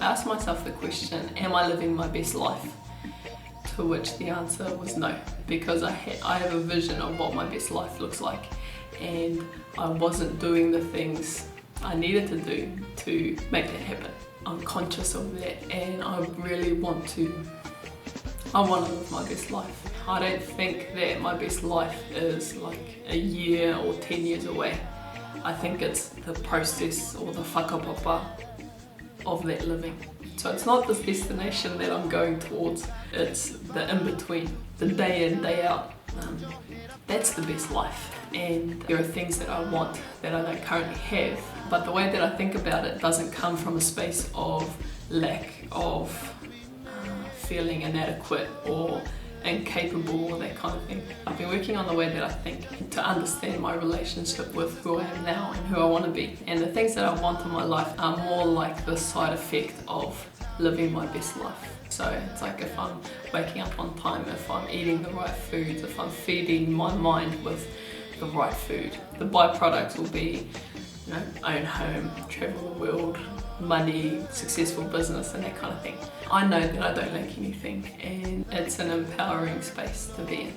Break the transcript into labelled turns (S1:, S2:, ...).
S1: asked myself the question, am I living my best life? To which the answer was no, because I have a vision of what my best life looks like, and I wasn't doing the things I needed to do to make that happen. I'm conscious of that, and I really want to live my best life. I don't think that my best life is like a year or 10 years away. I think it's the process or the whakapapa of that living. So it's not this destination that I'm going towards, it's the in-between, the day in, day out. That's the best life. And there are things that I want that I don't currently have, but the way that I think about it doesn't come from a space of lack, of feeling inadequate or incapable or that kind of thing. I've been working on the way that I think to understand my relationship with who I am now and who I want to be. And the things that I want in my life are more like the side effect of living my best life. So it's like if I'm waking up on time, if I'm eating the right foods, if I'm feeding my mind with the right food. The byproducts will be, own home, travel the world, money, successful business and that kind of thing. I know that I don't lack anything, and it's an empowering space to be in.